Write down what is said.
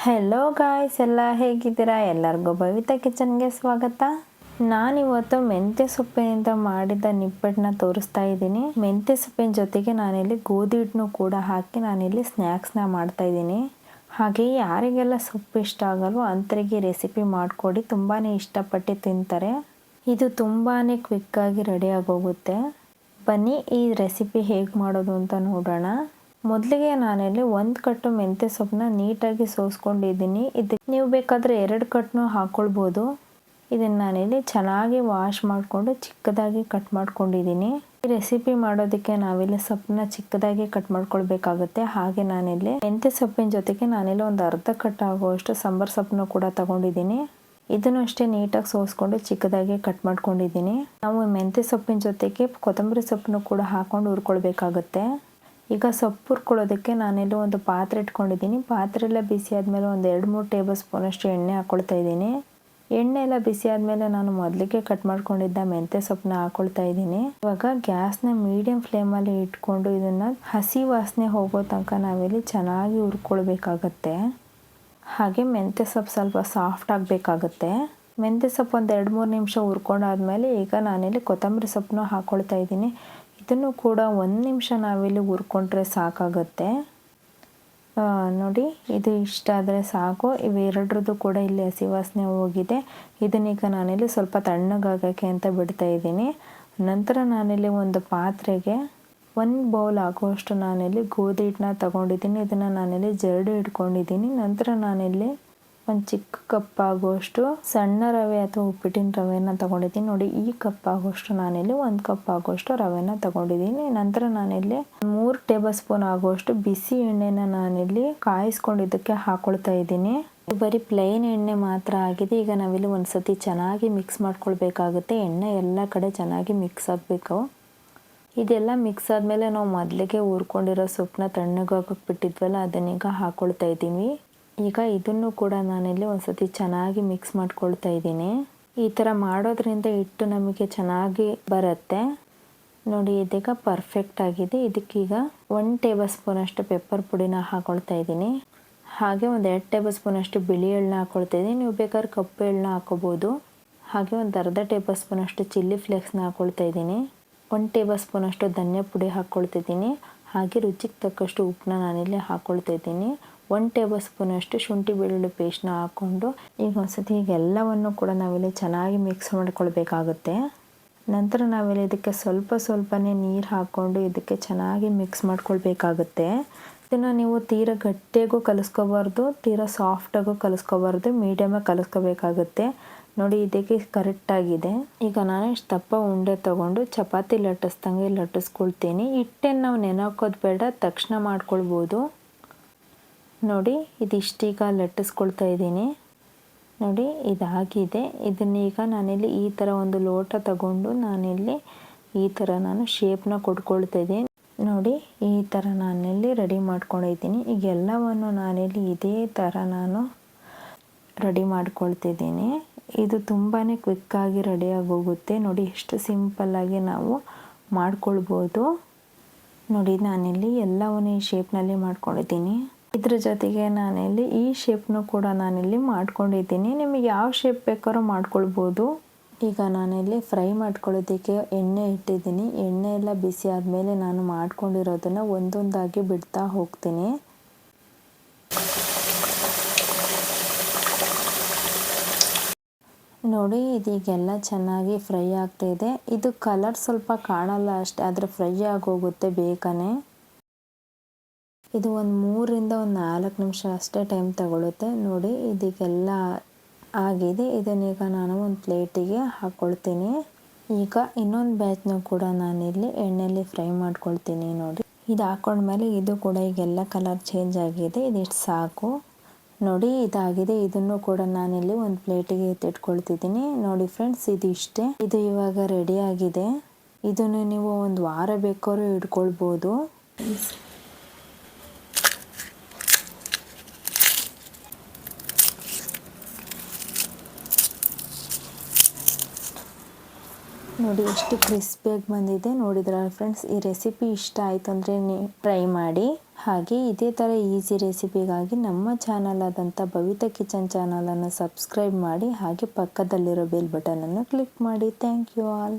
Hello guys, ಎಲ್ಲ ಹೇಗಿದ್ದೀರಾ? ಎಲ್ಲರಿಗೂ ಭವಿತಾ ಕಿಚನ್ಗೆ ಸ್ವಾಗತ. ನಾನಿವತ್ತು ಮೆಂತ್ಯ ಸೊಪ್ಪಿನಿಂದ ಮಾಡಿದ ನಿಪ್ಪಟ್ಟನ್ನ ತೋರಿಸ್ತಾ ಇದ್ದೀನಿ. ಮೆಂತ್ಯ ಸೊಪ್ಪಿನ ಜೊತೆಗೆ ನಾನಿಲ್ಲಿ ಗೋಧಿ ಹಿಟ್ಟನ್ನು ಕೂಡ ಹಾಕಿ ನಾನಿಲ್ಲಿ ಸ್ನ್ಯಾಕ್ಸ್ನ ಮಾಡ್ತಾ ಇದ್ದೀನಿ. ಹಾಗೆ ಯಾರಿಗೆಲ್ಲ ಸೊಪ್ಪು ಇಷ್ಟ ಆಗಲ್ವೋ ಅಂಥವರಿಗೆ ರೆಸಿಪಿ ಮಾಡಿಕೊಡಿ, ತುಂಬಾ ಇಷ್ಟಪಟ್ಟು ತಿಂತಾರೆ. ಇದು ತುಂಬಾ ಕ್ವಿಕ್ಕಾಗಿ ರೆಡಿ ಆಗೋಗುತ್ತೆ. ಬನ್ನಿ ಈ ರೆಸಿಪಿ ಹೇಗೆ ಮಾಡೋದು ಅಂತ ನೋಡೋಣ. ಮೊದಲಿಗೆ ನಾನಿಲ್ಲಿ 1 ಕಟ್ಟು ಮೆಂತ್ಯ ಸೊಪ್ಪನ್ನ ನೀಟಾಗಿ ಸೋಸ್ಕೊಂಡಿದ್ದೀನಿ. ಇದಕ್ಕೆ ನೀವು ಬೇಕಾದರೆ 2 ಕಟ್ಟನ್ನು ಹಾಕ್ಕೊಳ್ಬೋದು. ಇದನ್ನು ನಾನಿಲ್ಲಿ ಚೆನ್ನಾಗಿ ವಾಶ್ ಮಾಡಿಕೊಂಡು ಚಿಕ್ಕದಾಗಿ ಕಟ್ ಮಾಡ್ಕೊಂಡಿದ್ದೀನಿ. ಈ ರೆಸಿಪಿ ಮಾಡೋದಕ್ಕೆ ನಾವಿಲ್ಲಿ ಸೊಪ್ಪನ್ನ ಚಿಕ್ಕದಾಗಿ ಕಟ್ ಮಾಡ್ಕೊಳ್ಬೇಕಾಗುತ್ತೆ. ಹಾಗೆ ನಾನಿಲ್ಲಿ ಮೆಂತ್ಯ ಸೊಪ್ಪಿನ ಜೊತೆಗೆ ನಾನಿಲ್ಲಿ ಒಂದು ಅರ್ಧ ಕಟ್ ಆಗುವಷ್ಟು ಸಾಂಬಾರ್ ಸೊಪ್ಪನ್ನು ಕೂಡ ತಗೊಂಡಿದ್ದೀನಿ. ಇದನ್ನು ಅಷ್ಟೇ ನೀಟಾಗಿ ಸೋಸ್ಕೊಂಡು ಚಿಕ್ಕದಾಗಿ ಕಟ್ ಮಾಡ್ಕೊಂಡಿದ್ದೀನಿ. ನಾವು ಮೆಂತ್ಯ ಸೊಪ್ಪಿನ ಜೊತೆಗೆ ಕೊತ್ತಂಬರಿ ಸೊಪ್ಪನ್ನು ಕೂಡ ಹಾಕೊಂಡು ಹುರ್ಕೊಳ್ಬೇಕಾಗುತ್ತೆ. ಈಗ ಸೊಪ್ಪು ಹುರ್ಕೊಳ್ಳೋದಕ್ಕೆ ನಾನಿಲ್ಲಿ ಒಂದು ಪಾತ್ರೆ ಇಟ್ಕೊಂಡಿದ್ದೀನಿ. ಪಾತ್ರೆ ಎಲ್ಲ ಬಿಸಿ ಆದಮೇಲೆ ಒಂದು 2-3 ಟೇಬಲ್ ಸ್ಪೂನಷ್ಟು ಎಣ್ಣೆ ಹಾಕ್ಕೊಳ್ತಾ ಇದ್ದೀನಿ. ಎಣ್ಣೆ ಎಲ್ಲ ಬಿಸಿ ಆದಮೇಲೆ ನಾನು ಮೊದಲಿಗೆ ಕಟ್ ಮಾಡ್ಕೊಂಡಿದ್ದ ಮೆಂತ್ಯ ಸೊಪ್ಪನ್ನ ಹಾಕ್ಕೊಳ್ತಾ ಇದ್ದೀನಿ. ಇವಾಗ ಗ್ಯಾಸ್ನ ಮೀಡಿಯಂ ಫ್ಲೇಮಲ್ಲಿ ಇಟ್ಕೊಂಡು ಇದನ್ನು ಹಸಿ ವಾಸನೆ ಹೋಗೋ ತನಕ ನಾವಿಲ್ಲಿ ಚೆನ್ನಾಗಿ ಹುರ್ಕೊಳ್ಬೇಕಾಗತ್ತೆ. ಹಾಗೆ ಮೆಂತ್ಯ ಸೊಪ್ಪು ಸ್ವಲ್ಪ ಸಾಫ್ಟ್ ಆಗಬೇಕಾಗತ್ತೆ. ಮೆಂತ್ಯ ಸೊಪ್ಪು ಒಂದು 2-3 ನಿಮಿಷ ಹುರ್ಕೊಂಡಾದ್ಮೇಲೆ ಈಗ ನಾನಿಲ್ಲಿ ಕೊತ್ತಂಬರಿ ಸೊಪ್ಪನ್ನು ಹಾಕ್ಕೊಳ್ತಾ ಇದ್ದೀನಿ. ಇದನ್ನು ಕೂಡ 1 ನಿಮಿಷ ನಾವಿಲ್ಲಿ ಹುರ್ಕೊಂಡ್ರೆ ಸಾಕಾಗುತ್ತೆ. ನೋಡಿ, ಇದು ಇಷ್ಟ ಆದರೆ ಸಾಕು. ಇವೆರಡರದ್ದು ಕೂಡ ಇಲ್ಲಿ ಹಸಿ ವಾಸನೆ ಹೋಗಿದೆ. ಇದನ್ನೀಗ ನಾನಿಲ್ಲಿ ಸ್ವಲ್ಪ ತಣ್ಣಗಾಗೋಕ್ಕೆ ಅಂತ ಬಿಡ್ತಾ ಇದ್ದೀನಿ. ನಂತರ ನಾನಿಲ್ಲಿ ಒಂದು ಪಾತ್ರೆಗೆ 1 ಬೌಲ್ ಆಗುವಷ್ಟು ನಾನಿಲ್ಲಿ ಗೋಧಿ ಹಿಟ್ಟನ್ನ ತಗೊಂಡಿದ್ದೀನಿ. ಇದನ್ನು ನಾನಿಲ್ಲಿ ಜರಡಿ ಇಟ್ಕೊಂಡಿದ್ದೀನಿ. ನಂತರ ನಾನಿಲ್ಲಿ ಒಂದು ಚಿಕ್ಕ ಕಪ್ ಆಗುವಷ್ಟು ಸಣ್ಣ ರವೆ ಅಥವಾ ಉಪ್ಪಿಟ್ಟಿನ ರವೆನ ತಗೊಂಡಿದ್ದೀನಿ. ನೋಡಿ, ಈ ಕಪ್ ಆಗುವಷ್ಟು ನಾನಿಲ್ಲಿ 1 ಕಪ್ ಆಗುವಷ್ಟು ರವೆನ ತಗೊಂಡಿದ್ದೀನಿ. ನಂತರ ನಾನಿಲ್ಲಿ 3 ಟೇಬಲ್ ಸ್ಪೂನ್ ಆಗುವಷ್ಟು ಬಿಸಿ ಎಣ್ಣೆನ ನಾನಿಲ್ಲಿ ಕಾಯಿಸ್ಕೊಂಡಿದ್ದಕ್ಕೆ ಹಾಕೊಳ್ತಾ ಇದ್ದೀನಿ. ಬರೀ ಪ್ಲೈನ್ ಎಣ್ಣೆ ಮಾತ್ರ ಆಗಿದೆ. ಈಗ ನಾವಿಲ್ಲಿ ಒಂದ್ಸತಿ ಚೆನ್ನಾಗಿ ಮಿಕ್ಸ್ ಮಾಡ್ಕೊಳ್ಬೇಕಾಗುತ್ತೆ. ಎಣ್ಣೆ ಎಲ್ಲ ಕಡೆ ಚೆನ್ನಾಗಿ ಮಿಕ್ಸ್ ಆಗಬೇಕು. ಇದೆಲ್ಲ ಮಿಕ್ಸ್ ಆದಮೇಲೆ ನಾವು ಮೊದಲಿಗೆ ಹುರ್ಕೊಂಡಿರೋ ಸೊಪ್ಪನ್ನ ತಣ್ಣಗಾಗಕ್ಕೆ ಬಿಟ್ಟಿದ್ವಲ್ಲ, ಅದನ್ನೀಗ ಹಾಕ್ಕೊಳ್ತಾ ಇದ್ದೀವಿ. ಈಗ ಇದನ್ನು ಕೂಡ ನಾನಿಲ್ಲಿ ಒಂದ್ಸತಿ ಚೆನ್ನಾಗಿ ಮಿಕ್ಸ್ ಮಾಡ್ಕೊಳ್ತಾ ಇದ್ದೀನಿ. ಈ ಥರ ಮಾಡೋದ್ರಿಂದ ಹಿಟ್ಟು ನಮಗೆ ಚೆನ್ನಾಗಿ ಬರುತ್ತೆ. ನೋಡಿ, ಇದೀಗ ಪರ್ಫೆಕ್ಟ್ ಆಗಿದೆ. ಇದಕ್ಕೀಗ 1 ಟೇಬಲ್ ಸ್ಪೂನಷ್ಟು ಪೆಪ್ಪರ್ ಪುಡಿನ ಹಾಕ್ಕೊಳ್ತಾ ಇದ್ದೀನಿ. ಹಾಗೆ ಒಂದು 2 ಟೇಬಲ್ ಸ್ಪೂನಷ್ಟು ಬಿಳಿ ಎಳ್ಳನ್ನ ಹಾಕ್ಕೊಳ್ತಾ ಇದ್ದೀನಿ. ನೀವು ಬೇಕಾದ್ರೆ ಕಪ್ಪು ಎಳ್ಳನ್ನ ಹಾಕೋಬೋದು. ಹಾಗೆ ಒಂದು ಅರ್ಧ ಟೇಬಲ್ ಸ್ಪೂನಷ್ಟು ಚಿಲ್ಲಿ ಫ್ಲೇಕ್ಸ್ನ ಹಾಕ್ಕೊಳ್ತಾ ಇದ್ದೀನಿ. 1 ಟೇಬಲ್ ಸ್ಪೂನಷ್ಟು ಧನಿಯಾ ಪುಡಿ ಹಾಕ್ಕೊಳ್ತಿದ್ದೀನಿ. ಹಾಗೆ ರುಚಿಗೆ ತಕ್ಕಷ್ಟು ಉಪ್ಪನ್ನ ನಾನಿಲ್ಲಿ ಹಾಕ್ಕೊಳ್ತಾ ಇದ್ದೀನಿ. 1 ಟೇಬಲ್ ಸ್ಪೂನಷ್ಟು ಶುಂಠಿ ಬೆಳ್ಳುಳ್ಳಿ ಪೇಸ್ಟ್ನ ಹಾಕ್ಕೊಂಡು ಈಗ ಒಂದ್ಸತಿ ಎಲ್ಲವನ್ನು ಕೂಡ ನಾವಿಲ್ಲಿ ಚೆನ್ನಾಗಿ ಮಿಕ್ಸ್ ಮಾಡ್ಕೊಳ್ಬೇಕಾಗುತ್ತೆ. ನಂತರ ನಾವಿಲ್ಲಿ ಇದಕ್ಕೆ ಸ್ವಲ್ಪನೇ ನೀರು ಹಾಕ್ಕೊಂಡು ಇದಕ್ಕೆ ಚೆನ್ನಾಗಿ ಮಿಕ್ಸ್ ಮಾಡ್ಕೊಳ್ಬೇಕಾಗುತ್ತೆ. ಇದನ್ನು ನೀವು ತೀರಾ ಗಟ್ಟಿಯಾಗೂ ಕಲಿಸ್ಕೋಬಾರ್ದು, ತೀರಾ ಸಾಫ್ಟಾಗೂ ಕಲಿಸ್ಕೋಬಾರ್ದು, ಮೀಡಿಯಮಾಗಿ ಕಲಿಸ್ಕೋಬೇಕಾಗುತ್ತೆ. ನೋಡಿ, ಇದಕ್ಕೆ ಕರೆಕ್ಟಾಗಿದೆ. ಈಗ ನಾನು ಇಷ್ಟು ದಪ್ಪ ಉಂಡೆ ತೊಗೊಂಡು ಚಪಾತಿ ಲಟ್ಟಿಸ್ದಂಗೆ ಲಟ್ಟಿಸ್ಕೊಳ್ತೀನಿ. ಹಿಟ್ಟನ್ನು ನಾವು ನೆನೆಹಾಕೋದು ಬೇಡ, ತಕ್ಷಣ ಮಾಡ್ಕೊಳ್ಬೋದು. ನೋಡಿ, ಇದಿಷ್ಟೀಗ ಲಟ್ಟಿಸ್ಕೊಳ್ತಾ ಇದ್ದೀನಿ. ನೋಡಿ, ಇದಾಗಿದೆ. ಇದನ್ನೀಗ ನಾನಿಲ್ಲಿ ಈ ಥರ ಒಂದು ಲೋಟ ತಗೊಂಡು ನಾನಿಲ್ಲಿ ಈ ಥರ ನಾನು ಶೇಪ್ನ ಕೊಟ್ಕೊಳ್ತಾ ಇದ್ದೀನಿ. ನೋಡಿ, ಈ ಥರ ನಾನಿಲ್ಲಿ ರೆಡಿ ಮಾಡ್ಕೊಂಡಿದ್ದೀನಿ. ಈಗ ಎಲ್ಲವನ್ನು ನಾನಿಲ್ಲಿ ಇದೇ ಥರ ನಾನು ರೆಡಿ ಮಾಡ್ಕೊಳ್ತಿದ್ದೀನಿ. ಇದು ತುಂಬಾ ಕ್ವಿಕ್ಕಾಗಿ ರೆಡಿಯಾಗೋಗುತ್ತೆ. ನೋಡಿ, ಎಷ್ಟು ಸಿಂಪಲ್ಲಾಗಿ ನಾವು ಮಾಡ್ಕೊಳ್ಬೋದು. ನೋಡಿ, ನಾನಿಲ್ಲಿ ಎಲ್ಲವನ್ನು ಈ ಶೇಪ್ನಲ್ಲಿ ಮಾಡ್ಕೊಂಡಿದ್ದೀನಿ. ಇದ್ರ ಜೊತೆಗೆ ನಾನಿಲ್ಲಿ ಈ ಶೇಪ್ನು ಕೂಡ ನಾನಿಲ್ಲಿ ಮಾಡ್ಕೊಂಡಿದ್ದೀನಿ. ನಿಮಗೆ ಯಾವ ಶೇಪ್ ಬೇಕಾದ್ರೂ ಮಾಡ್ಕೊಳ್ಬೋದು. ಈಗ ನಾನಿಲ್ಲಿ ಫ್ರೈ ಮಾಡ್ಕೊಳ್ಳೋದಕ್ಕೆ ಎಣ್ಣೆ ಇಟ್ಟಿದ್ದೀನಿ. ಎಣ್ಣೆ ಎಲ್ಲ ಬಿಸಿ ಆದಮೇಲೆ ನಾನು ಮಾಡ್ಕೊಂಡಿರೋದನ್ನು ಒಂದೊಂದಾಗಿ ಬಿಡ್ತಾ ಹೋಗ್ತೀನಿ. ನೋಡಿ, ಇದೀಗೆಲ್ಲ ಚೆನ್ನಾಗಿ ಫ್ರೈ ಆಗ್ತಾಯಿದೆ. ಇದು ಕಲರ್ ಸ್ವಲ್ಪ ಕಾಣಲ್ಲ ಅಷ್ಟೇ, ಆದರೆ ಫ್ರೈ ಆಗೋಗುತ್ತೆ ಬೇಗನೆ. ಇದು ಒಂದು 3ರಿಂದ 4 ನಿಮಿಷ ಅಷ್ಟೇ ಟೈಮ್ ತಗೊಳುತ್ತೆ. ನೋಡಿ, ಇದಕ್ಕೆಲ್ಲ ಆಗಿದೆ. ಇದನ್ನೀಗ ನಾನು ಒಂದು ಪ್ಲೇಟಿಗೆ ಹಾಕ್ಕೊಳ್ತೀನಿ. ಈಗ ಇನ್ನೊಂದು ಬ್ಯಾಚ್ನ ಕೂಡ ನಾನಿಲ್ಲಿ ಎಣ್ಣೆಯಲ್ಲಿ ಫ್ರೈ ಮಾಡ್ಕೊಳ್ತೀನಿ. ನೋಡಿ, ಇದು ಹಾಕ್ಕೊಂಡ್ಮೇಲೆ ಇದು ಕೂಡ ಈಗೆಲ್ಲ ಕಲರ್ ಚೇಂಜ್ ಆಗಿದೆ. ಇದಿಷ್ಟು ಸಾಕು. ನೋಡಿ, ಇದಾಗಿದೆ. ಇದನ್ನು ಕೂಡ ನಾನಿಲ್ಲಿ ಒಂದು ಪ್ಲೇಟಿಗೆ ಎತ್ತಿಟ್ಕೊಳ್ತಿದ್ದೀನಿ. ನೋಡಿ ಫ್ರೆಂಡ್ಸ್, ಇದು ಇಷ್ಟೇ. ಇದು ಇವಾಗ ರೆಡಿ ಆಗಿದೆ. ಇದನ್ನು ನೀವು ಒಂದು ವಾರ ಬೇಕಾದ್ರೂ ಇಟ್ಕೊಳ್ಬೋದು. ನೋಡಿ, ಎಷ್ಟು ಕ್ರಿಸ್ಪಿಯಾಗಿ ಬಂದಿದೆ. ನೋಡಿದ್ರಲ್ಲ ಫ್ರೆಂಡ್ಸ್, ಈ ರೆಸಿಪಿ ಇಷ್ಟ ಆಯಿತು ಅಂದರೆ ನೀವು ಟ್ರೈ ಮಾಡಿ. ಹಾಗೆ ಇದೇ ಥರ ಈಸಿ ರೆಸಿಪಿಗಾಗಿ ನಮ್ಮ ಚಾನಲ್ ಆದಂಥ ಭವಿತಾ ಕಿಚನ್ ಚಾನಲನ್ನು ಸಬ್ಸ್ಕ್ರೈಬ್ ಮಾಡಿ ಹಾಗೆ ಪಕ್ಕದಲ್ಲಿರೋ ಬೆಲ್ ಬಟನನ್ನು ಕ್ಲಿಕ್ ಮಾಡಿ. Thank you all.